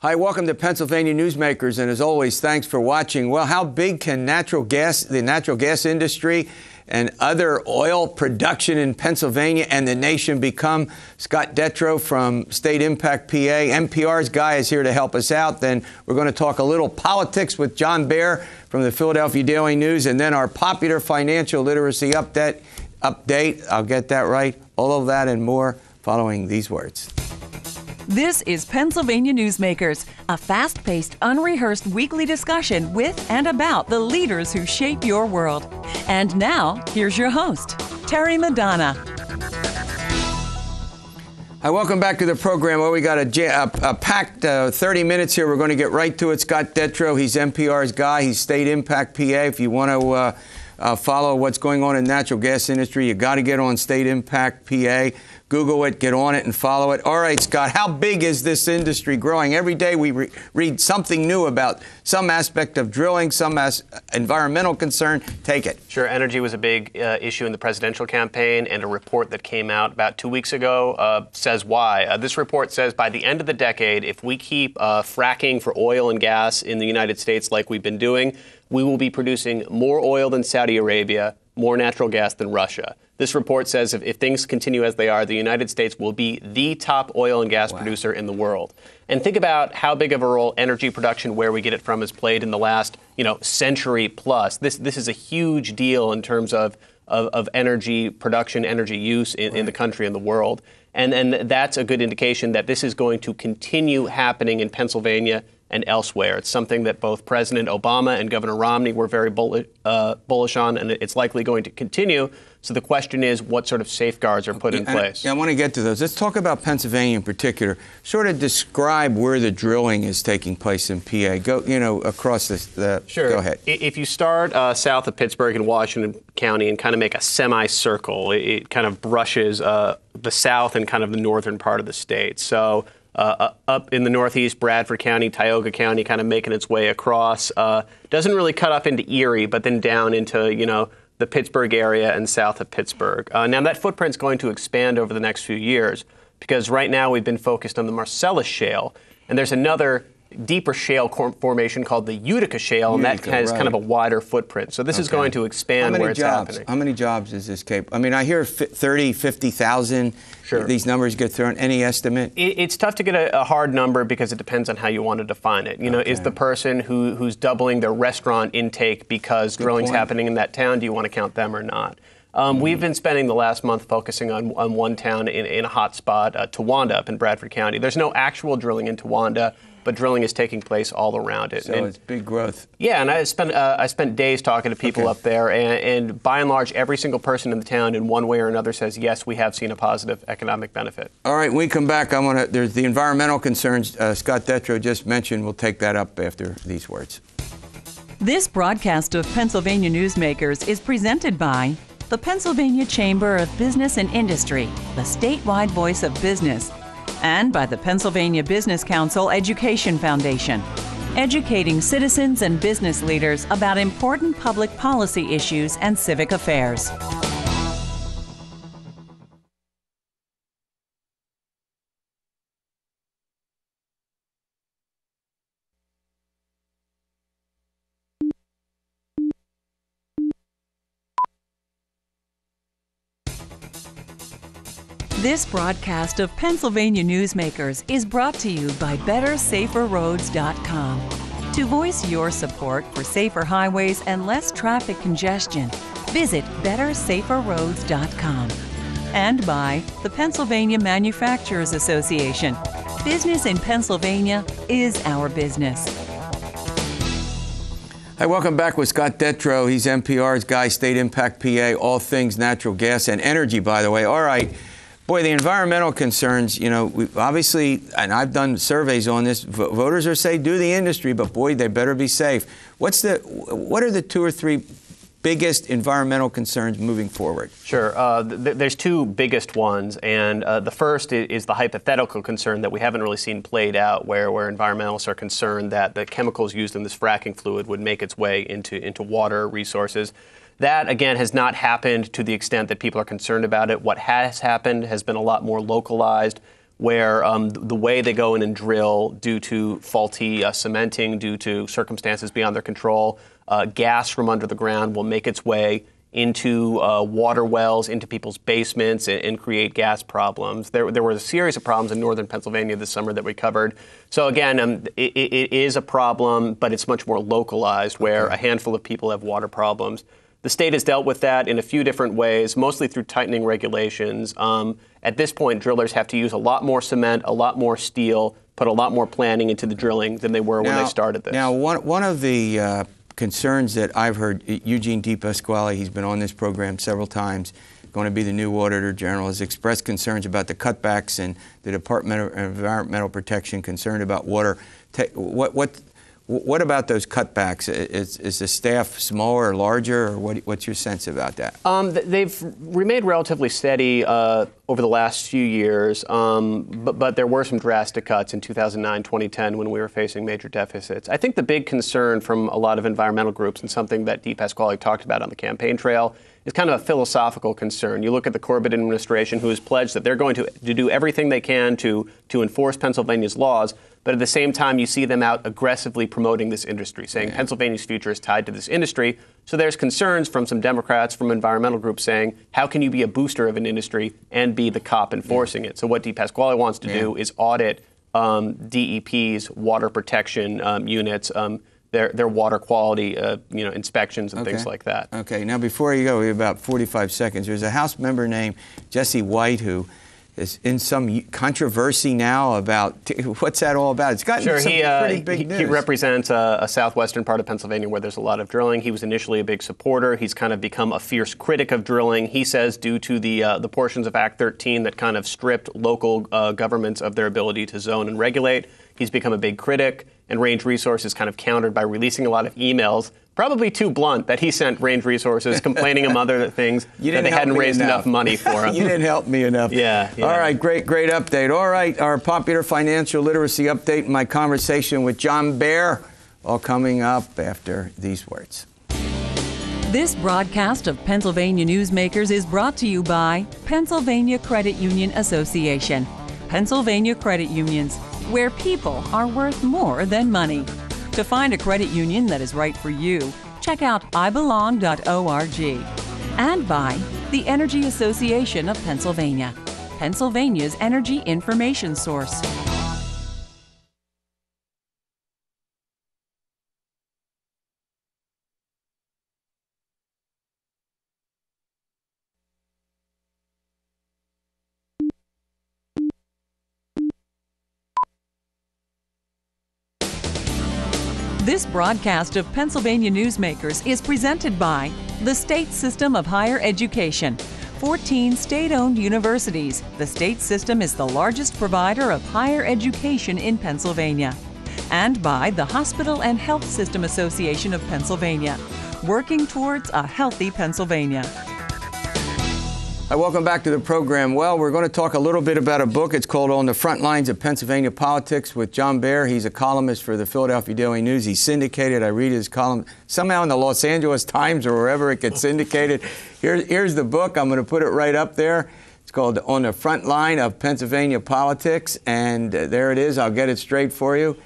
Hi, welcome to Pennsylvania Newsmakers, and as always, thanks for watching. Well, how big can the natural gas industry and other oil production in Pennsylvania and the nation become? Scott Detrow from StateImpact, PA. NPR's guy is here to help us out. Then we're going to talk a little politics with John Baer from the Philadelphia Daily News, and then our popular financial literacy update. I'll get that right. All of that and more following these words. This is Pennsylvania Newsmakers, a fast-paced, unrehearsed weekly discussion with and about the leaders who shape your world. And now, here's your host, Terry Madonna. Hi, welcome back to the program. Well, we got a packed 30 minutes here. We're going to get right to it. Scott Detrow, he's NPR's guy. He's StateImpact, PA. If you want to follow what's going on in the natural gas industry, you got to get on StateImpact, PA. Google it, get on it, and follow it. All right, Scott, how big is this industry growing? Every day we read something new about some aspect of drilling, some environmental concern. Take it. Sure. Energy was a big issue in the presidential campaign, and a report that came out about 2 weeks ago says why. This report says by the end of the decade, if we keep fracking for oil and gas in the United States like we've been doing, we will be producing more oil than Saudi Arabia, more natural gas than Russia. This report says if things continue as they are, the United States will be the top oil and gas producer in the world. And think about how big of a role energy production, where we get it from, has played in the last, century plus. This is a huge deal in terms of energy production, energy use in the country and the world. And that's a good indication that this is going to continue happening in Pennsylvania and elsewhere. It's something that both President Obama and Governor Romney were very bullish on, and it's likely going to continue. So the question is, what sort of safeguards are put in place? I want to get to those. Let's talk about Pennsylvania in particular. Sort of describe where the drilling is taking place in PA. Go, across the. Sure. Go ahead. If you start south of Pittsburgh in Washington County and kind of make a semicircle, it kind of brushes the south and kind of the northern part of the state. So up in the northeast, Bradford County, Tioga County, kind of making its way across. Doesn't really cut up into Erie, but then down into, the Pittsburgh area and south of Pittsburgh. Now, that footprint's going to expand over the next few years because right now we've been focused on the Marcellus Shale, and there's another deeper shale formation called the Utica Shale, and that has kind of a wider footprint. So this is going to expand where it's happening. How many jobs is this capable? I mean, I hear 30, 50,000. Sure. These numbers get thrown. Any estimate? It's tough to get a hard number because it depends on how you want to define it. Is the person who's doubling their restaurant intake because drilling's happening in that town, do you want to count them or not? We've been spending the last month focusing on one town in a hot spot, Towanda up in Bradford County. There's no actual drilling in Towanda, but drilling is taking place all around it. So it's big growth. Yeah, and I spent days talking to people up there, and by and large, every single person in the town in one way or another says, yes, we have seen a positive economic benefit. All right, when we come back, there's the environmental concerns Scott Detrow just mentioned. We'll take that up after these words. This broadcast of Pennsylvania Newsmakers is presented by the Pennsylvania Chamber of Business and Industry, the statewide voice of business, and by the Pennsylvania Business Council Education Foundation, educating citizens and business leaders about important public policy issues and civic affairs. This broadcast of Pennsylvania Newsmakers is brought to you by BetterSaferRoads.com. To voice your support for safer highways and less traffic congestion, visit BetterSaferRoads.com. And by the Pennsylvania Manufacturers Association. Business in Pennsylvania is our business. Hi, welcome back with Scott Detrow. He's NPR's guy, StateImpact, PA, all things natural gas and energy, by the way. All right. Boy, the environmental concerns, we obviously, and I've done surveys on this, voters are saying do the industry, but boy, they better be safe. What are the two or three biggest environmental concerns moving forward? Sure. There's two biggest ones, and the first is the hypothetical concern that we haven't really seen played out, where environmentalists are concerned that the chemicals used in this fracking fluid would make its way into water resources. That, again, has not happened to the extent that people are concerned about it. What has happened has been a lot more localized. where the way they go in and drill due to faulty cementing, due to circumstances beyond their control, gas from under the ground will make its way into water wells, into people's basements, and create gas problems. There were a series of problems in northern Pennsylvania this summer that we covered. So again, it is a problem, but it's much more localized, where a handful of people have water problems. The state has dealt with that in a few different ways, mostly through tightening regulations. At this point, drillers have to use a lot more cement, a lot more steel, put a lot more planning into the drilling than they were when they started this. Now, one of the concerns that I've heard, Eugene DePasquale, he's been on this program several times, going to be the new Auditor General, has expressed concerns about the cutbacks, and the Department of Environmental Protection concerned about water. What about those cutbacks? Is the staff smaller or larger, or what's your sense about that? They've remained relatively steady over the last few years, but there were some drastic cuts in 2009, 2010 when we were facing major deficits. I think the big concern from a lot of environmental groups, and something that DePasquale talked about on the campaign trail, is kind of a philosophical concern. You look at the Corbett administration, who has pledged that they're going to do everything they can to enforce Pennsylvania's laws, but at the same time, you see them out aggressively promoting this industry, saying Pennsylvania's future is tied to this industry. So there's concerns from some Democrats, from environmental groups, saying, how can you be a booster of an industry and be the cop enforcing it? So what DePasquale wants to do is audit DEP's water protection units, their water quality inspections and things like that. Okay. Now, before you go, we have about 45 seconds. There's a House member named Jesse White who is in some controversy now about what's that all about? It's gotten some pretty big news. He represents a southwestern part of Pennsylvania where there's a lot of drilling. He was initially a big supporter. He's kind of become a fierce critic of drilling. He says due to the portions of Act 13 that kind of stripped local governments of their ability to zone and regulate, he's become a big critic. And Range Resources kind of countered by releasing a lot of emails, probably too blunt, that he sent Range Resources complaining of other things that they hadn't raised enough money for him. You didn't help me enough. Yeah. All right, great update. All right, our popular financial literacy update and my conversation with John Baer, all coming up after these words. This broadcast of Pennsylvania Newsmakers is brought to you by Pennsylvania Credit Union Association. Pennsylvania Credit Unions, where people are worth more than money. To find a credit union that is right for you, check out ibelong.org. And by the Energy Association of Pennsylvania, Pennsylvania's energy information source. This broadcast of Pennsylvania Newsmakers is presented by the State System of Higher Education. 14 state-owned universities. The state system is the largest provider of higher education in Pennsylvania. And by the Hospital and Health System Association of Pennsylvania, working towards a healthy Pennsylvania. Hi, welcome back to the program. Well, we're going to talk a little bit about a book. It's called On the Front Lines of Pennsylvania Politics with John Baer. He's a columnist for the Philadelphia Daily News. He's syndicated. I read his column somehow in the Los Angeles Times or wherever it gets syndicated. Here's the book. I'm going to put it right up there. It's called On the Front Line of Pennsylvania Politics. And there it is. I'll get it straight for you.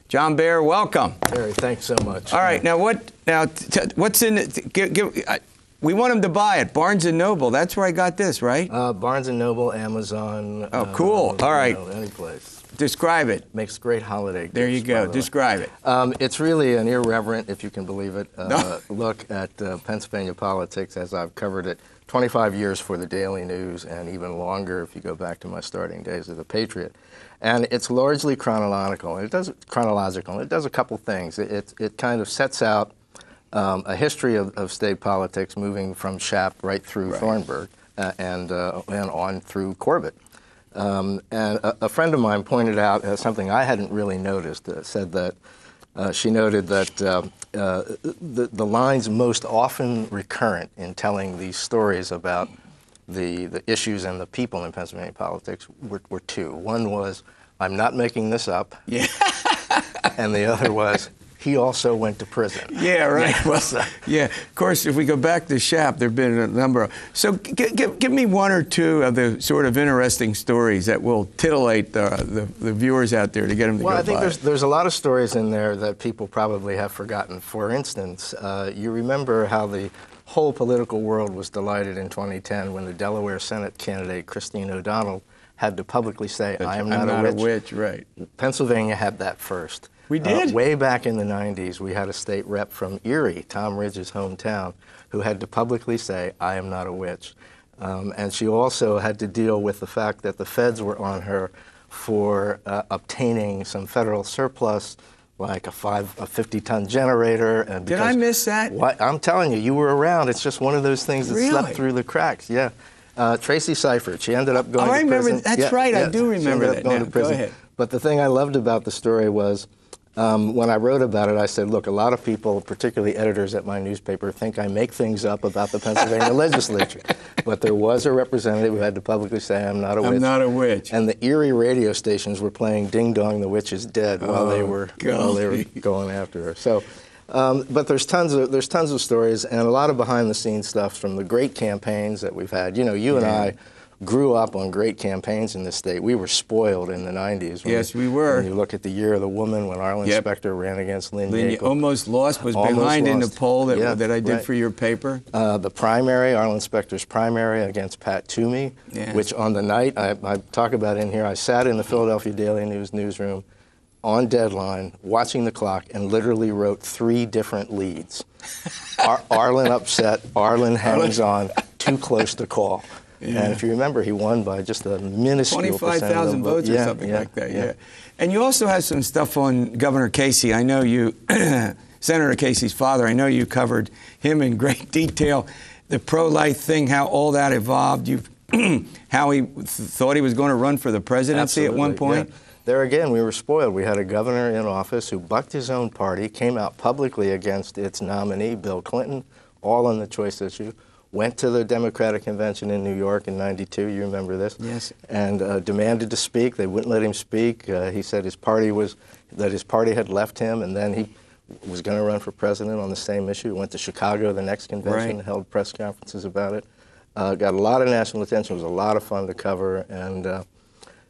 John Baer, welcome. Terry, thanks so much. All right. Now, what's in it? We want them to buy it. Barnes & Noble. That's where I got this, right? Barnes & Noble, Amazon. Oh, cool. All right. Any place. Describe it. Makes great holiday gifts. There you go. Describe it. It's really an irreverent, if you can believe it, look at Pennsylvania politics as I've covered it 25 years for the Daily News and even longer if you go back to my starting days as a Patriot. And it's largely chronological. It does a couple things. It kind of sets out a history of state politics moving from Shapp right through Thornburg and on through Corbett. And a friend of mine pointed out something I hadn't really noticed, said that she noted that the lines most often recurrent in telling these stories about the issues and the people in Pennsylvania politics were two. One was, I'm not making this up. Yeah. And the other was, he also went to prison. Yeah, right. Well, yeah. Of course, if we go back to Shap, there have been a number of. So give me one or two of the sort of interesting stories that will titillate the viewers out there to get them to go Well, I think buy there's a lot of stories in there that people probably have forgotten. For instance, you remember how the whole political world was delighted in 2010 when the Delaware Senate candidate Christine O'Donnell had to publicly say, "I am not a witch." Right. Pennsylvania had that first. We did? Way back in the 90s, we had a state rep from Erie, Tom Ridge's hometown, who had to publicly say, "I am not a witch." And she also had to deal with the fact that the feds were on her for obtaining some federal surplus, like a 50-ton generator. And did I miss that? What, I'm telling you, you were around. It's just one of those things that slept through the cracks. Yeah. Tracy Seifert, she ended up going to prison. I remember. That's right. I do remember that. Now, go ahead. But the thing I loved about the story was when I wrote about it, I said, look, a lot of people, particularly editors at my newspaper, think I make things up about the Pennsylvania legislature. But there was a representative who had to publicly say, I'm not a witch. I'm not a witch. And the Erie radio stations were playing Ding Dong, the Witch is Dead while they were going after her. So, but there's tons of stories and a lot of behind-the-scenes stuff from the great campaigns that we've had. You know, you and I grew up on great campaigns in this state. We were spoiled in the 90s. Yes, we were. When you look at the Year of the Woman, when Arlen Specter ran against Lynn Yackel. Almost lost, was behind in the poll that I did for your paper. The primary, Arlen Specter's primary against Pat Toomey, which on the night, I talk about in here, I sat in the Philadelphia Daily News newsroom on deadline, watching the clock, and literally wrote 3 different leads. Arlen upset, Arlen hangs on, too close to call. Yeah. And if you remember, he won by just a minuscule 25,000 votes or something like that, yeah. And you also had some stuff on Governor Casey. I know you, Senator Casey's father, I know you covered him in great detail. The pro-life thing, how all that evolved, how he thought he was going to run for the presidency at one point. Yeah. There again, we were spoiled. We had a governor in office who bucked his own party, came out publicly against its nominee, Bill Clinton, all on the choice issue. Went to the Democratic Convention in New York in '92, you remember this? Yes. And demanded to speak. They wouldn't let him speak. He said his party had left him, and then he was going to run for president on the same issue. Went to Chicago the next convention, held press conferences about it. Got a lot of national attention. It was a lot of fun to cover, and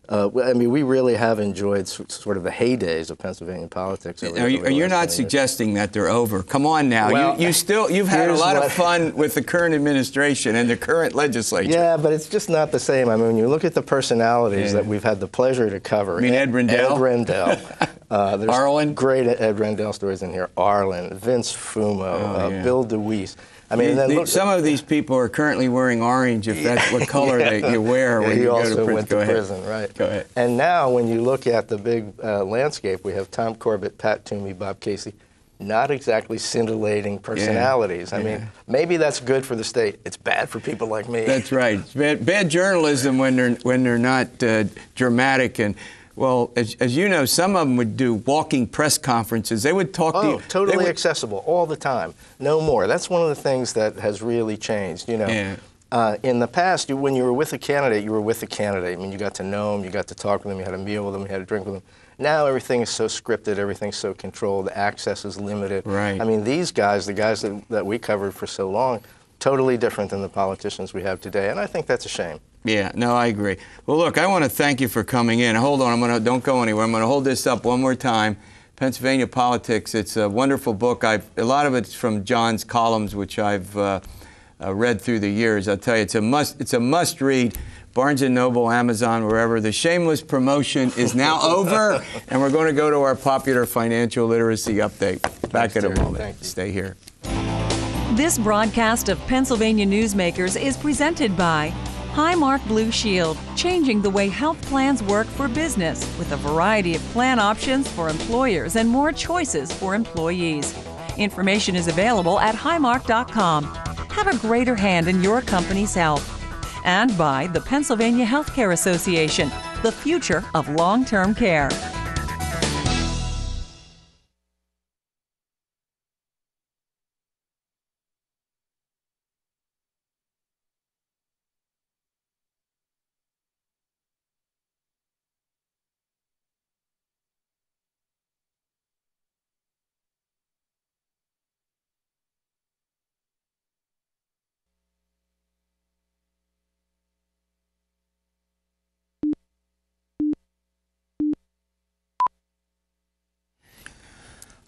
I mean, we really have enjoyed sort of the heydays of Pennsylvania politics. You're not suggesting that they're over. Come on now. Well, you've had a lot of fun with the current administration and the current legislature. Yeah, but it's just not the same. I mean, when you look at the personalities that we've had the pleasure to cover. You mean Ed Rendell? Ed Rendell. There's Arlen? Great Ed Rendell stories in here. Arlen, Vince Fumo, Bill DeWeese. I mean, some of these people are currently wearing orange, if that's what color you wear when you go to prison. Went to prison, right? Go ahead. And now, when you look at the big landscape, we have Tom Corbett, Pat Toomey, Bob Casey. Not exactly scintillating personalities. I mean, maybe that's good for the state. It's bad for people like me. That's right. It's bad journalism when they're not dramatic and. Well, as you know, some of them would do walking press conferences. They would talk to you. Totally accessible all the time. No more. That's one of the things that has really changed. You know, in the past, when you were with a candidate, you were with a candidate. I mean, you got to know them, you got to talk with them, you had a meal with them, you had a drink with them. Now everything is so scripted, everything's so controlled, access is limited. Right. I mean, these guys, the guys that we covered for so long, totally different than the politicians we have today, and I think that's a shame. Yeah, no, I agree. Well, look, I want to thank you for coming in. Hold on, don't go anywhere. I'm going to hold this up one more time. Pennsylvania Politics. It's a wonderful book. A lot of it's from John's columns, which I've read through the years. I'll tell you, it's a must read. Barnes & Noble, Amazon, wherever. The shameless promotion is now over, and we're going to go to our popular financial literacy update. Back in a moment. Stay here. This broadcast of Pennsylvania Newsmakers is presented by Highmark Blue Shield, changing the way health plans work for business with a variety of plan options for employers and more choices for employees. Information is available at highmark.com. Have a greater hand in your company's health. And by the Pennsylvania Healthcare Association, the future of long-term care.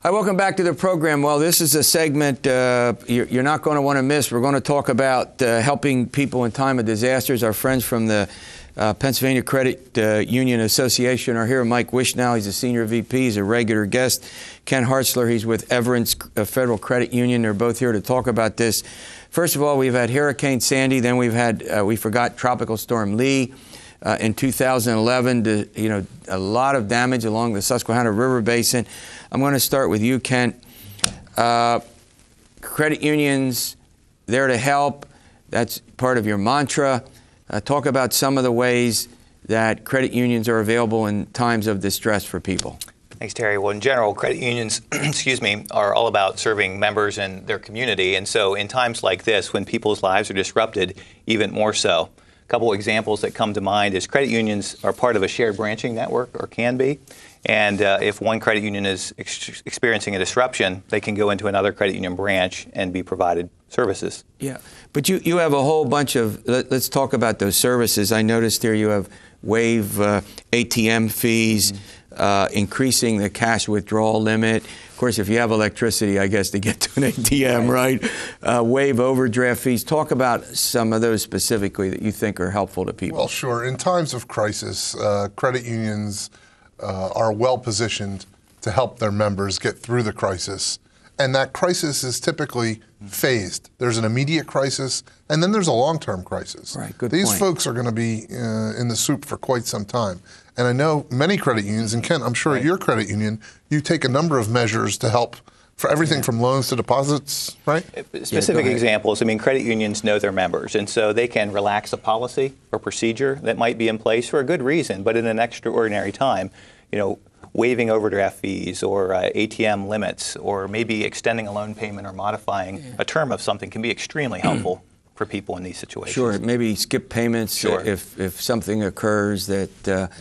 Hi, welcome back to the program. Well, this is a segment you're not going to want to miss. We're going to talk about helping people in time of disasters. Our friends from the Pennsylvania Credit Union Association are here. Mike Wishnow, he's a senior VP, he's a regular guest. Ken Hartzler, he's with Everence Federal Credit Union. They're both here to talk about this. First of all, we've had Hurricane Sandy, then we've had, we forgot Tropical Storm Lee. In 2011, a lot of damage along the Susquehanna River Basin. I'm going to start with you, Kent. Credit unions, there to help. That's part of your mantra. Talk about some of the ways that credit unions are available in times of distress for people. Thanks, Terry. Well, in general, credit unions, are all about serving members and their community. And so in times like this, when people's lives are disrupted, even more so. A couple examples that come to mind is credit unions are part of a shared branching network, or can be. And if one credit union is experiencing a disruption, they can go into another credit union branch and be provided services. Yeah, but you have a whole bunch of, let's talk about those services. I noticed here you have waive ATM fees, increasing the cash withdrawal limit. Of course, if you have electricity, I guess, to get to an ATM, right? Waive overdraft fees. Talk about some of those specifically that you think are helpful to people. Well, sure. In times of crisis, credit unions are well positioned to help their members get through the crisis. And that crisis is typically phased. There's an immediate crisis, and then there's a long-term crisis. Right, good These point. folks are going to be in the soup for quite some time. And I know many credit unions, and Ken, I'm sure at your credit union, you take a number of measures to help for everything from loans to deposits, right? Specific examples, credit unions know their members, and so they can relax a policy or procedure that might be in place for a good reason, but in an extraordinary time, waiving overdraft fees or ATM limits, or maybe extending a loan payment or modifying a term of something can be extremely helpful for people in these situations. Sure, maybe skip payments if something occurs that.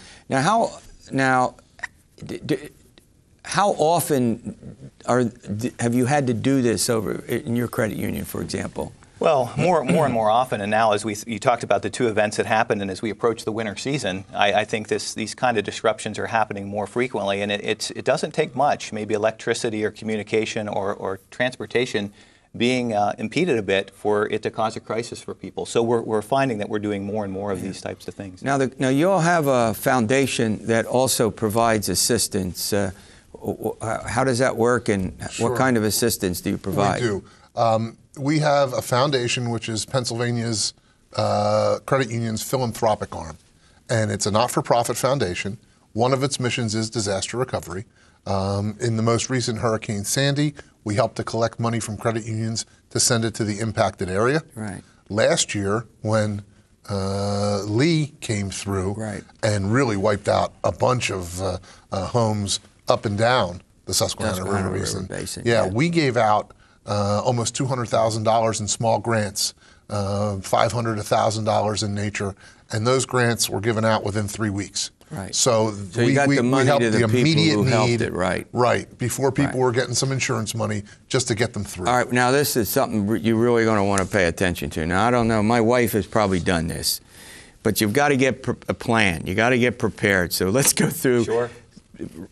How often have you had to do this over in your credit union, for example? Well, more and more often, and now as you talked about the two events that happened, and as we approach the winter season, I think these kind of disruptions are happening more frequently, and it doesn't take much, maybe electricity or communication or transportation being impeded a bit for it to cause a crisis for people. So we're finding that we're doing more and more of these types of things. Now you all have a foundation that also provides assistance. How does that work, and what kind of assistance do you provide? We do. We have a foundation which is Pennsylvania's credit union's philanthropic arm, and it's a not-for-profit foundation. One of its missions is disaster recovery. In the most recent Hurricane Sandy, we helped to collect money from credit unions to send it to the impacted area. Right. Last year, when Lee came through and really wiped out a bunch of homes up and down the Susquehanna River Basin. Yeah, we gave out almost $200,000 in small grants, $500, $1,000 in nature, and those grants were given out within 3 weeks. Right. So you got the money helped to the people immediate who helped need, it, right? Right, before people were getting some insurance money just to get them through. All right, now this is something you're really going to want to pay attention to. Now, I don't know, my wife has probably done this, but you've got to get a plan. You got to get prepared. So let's go through. Sure.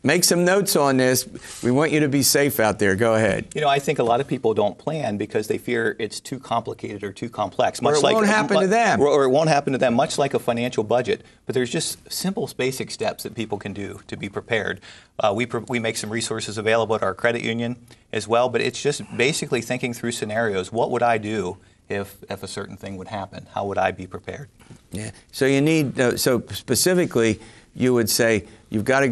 Make some notes on this. We want you to be safe out there. Go ahead. I think a lot of people don't plan because they fear it's too complicated or too complex. Or it won't happen to them. Or it won't happen to them, much like a financial budget. But there's just simple, basic steps that people can do to be prepared. We make some resources available at our credit union as well, but it's just basically thinking through scenarios. What would I do if a certain thing would happen? How would I be prepared? Yeah. So you need, so specifically, you would say you've got to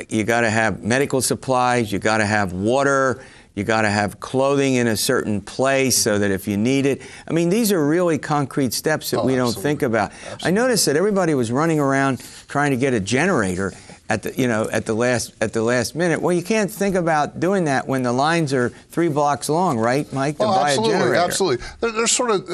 you got to have medical supplies, you got to have water, you got to have clothing in a certain place so that if you need it. These are really concrete steps that we don't think about. Absolutely. I noticed that everybody was running around trying to get a generator at the last minute. Well, you can't think about doing that when the lines are 3 blocks long, right, Mike? To buy a generator. Absolutely. There's sort of,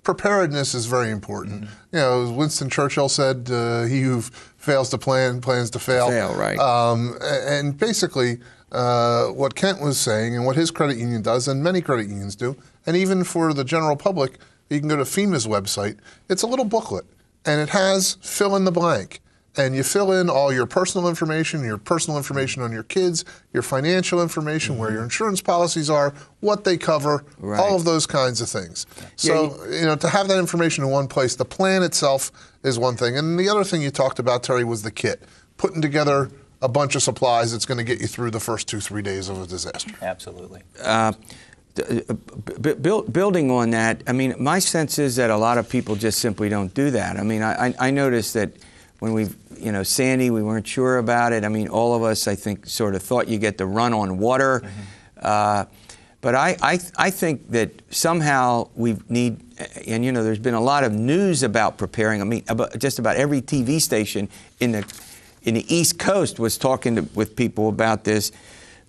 preparedness is very important. As Winston Churchill said, he who fails to plan plans to fail. Right. And basically, what Kent was saying and what his credit union does, and many credit unions do, and even for the general public, you can go to FEMA's website. It's a little booklet, and it has fill in the blank. and you fill in all your personal information on your kids, your financial information, where your insurance policies are, what they cover, all of those kinds of things. So, to have that information in one place, the plan itself is one thing. And the other thing you talked about, Terry, was the kit. Putting together a bunch of supplies that's going to get you through the first 2-3 days of a disaster. Absolutely. Building on that, I mean, my sense is that a lot of people just simply don't do that. I mean, I noticed that when Sandy, we weren't sure about it. I mean, all of us, I think, sort of thought you get to run on water. But I think that somehow we need, and there's been a lot of news about preparing. I mean, just about every TV station in the East Coast was talking with people about this.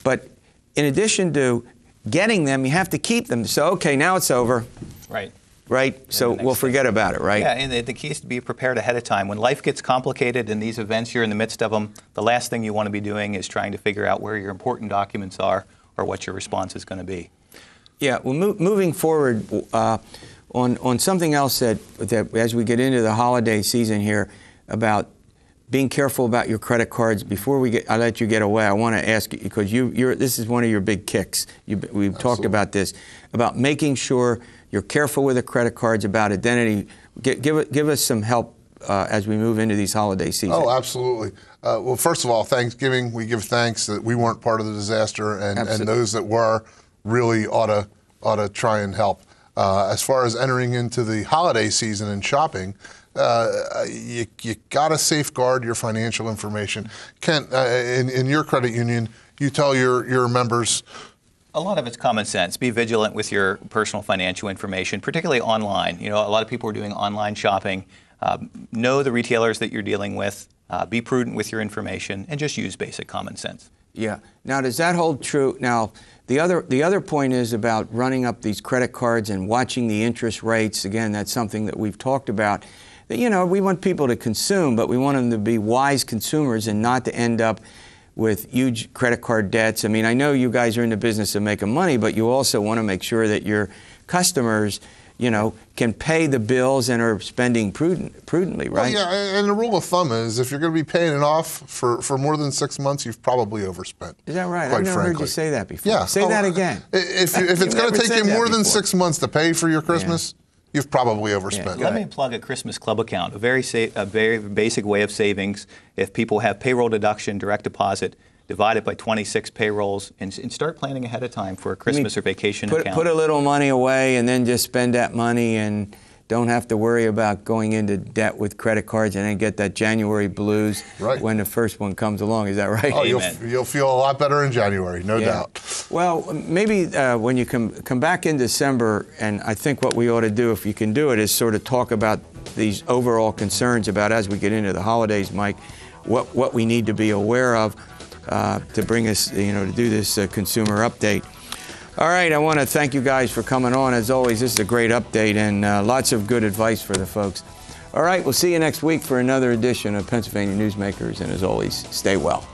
But in addition to getting them, you have to keep them. So, okay, now it's over. Right? So we'll forget about it, right? Yeah, and the key is to be prepared ahead of time. When life gets complicated and these events, you're in the midst of them, the last thing you want to be doing is trying to figure out where your important documents are or what your response is going to be. Yeah, well, moving forward on something else that as we get into the holiday season here, about being careful about your credit cards. Before I let you get away, I want to ask you, because this is one of your big kicks. We've talked about this, about making sure you're careful with the credit cards, about identity. Give us some help as we move into these holiday seasons. Oh, absolutely. Well, first of all, Thanksgiving, we give thanks that we weren't part of the disaster, and those that were really ought to try and help. As far as entering into the holiday season and shopping, you got to safeguard your financial information. Kent, in your credit union, you tell your members. A lot of it's common sense. Be vigilant with your personal financial information, particularly online. A lot of people are doing online shopping. Know the retailers that you're dealing with. Be prudent with your information, and just use basic common sense. Yeah. Now, does that hold true? Now, the other point is about running up these credit cards and watching the interest rates. Again, that's something that we've talked about. That, we want people to consume, but we want them to be wise consumers and not to end up with huge credit card debts. I mean, I know you guys are in the business of making money, but you also want to make sure that your customers, can pay the bills and are spending prudently, right? Well, yeah, and the rule of thumb is if you're going to be paying it off for more than 6 months, you've probably overspent. Is that right? I've never heard you say that before. Yeah. Say that again. If it's going to take you more than 6 months to pay for your Christmas, you've probably overspent. Let me plug a Christmas Club account, a very basic way of savings. If people have payroll deduction, direct deposit, divide it by 26 payrolls, and start planning ahead of time for a Christmas or vacation account. Put a little money away and then just spend that money, and don't have to worry about going into debt with credit cards and then get that January blues when the first one comes along. Is that right? Oh, you'll feel a lot better in January, no doubt. Well, maybe when you come back in December, and I think what we ought to do, if you can do it, is sort of talk about these overall concerns about, as we get into the holidays, Mike, what we need to be aware of to bring us, to do this consumer update. All right, I want to thank you guys for coming on. As always, this is a great update and lots of good advice for the folks. All right, we'll see you next week for another edition of Pennsylvania Newsmakers, and as always, stay well.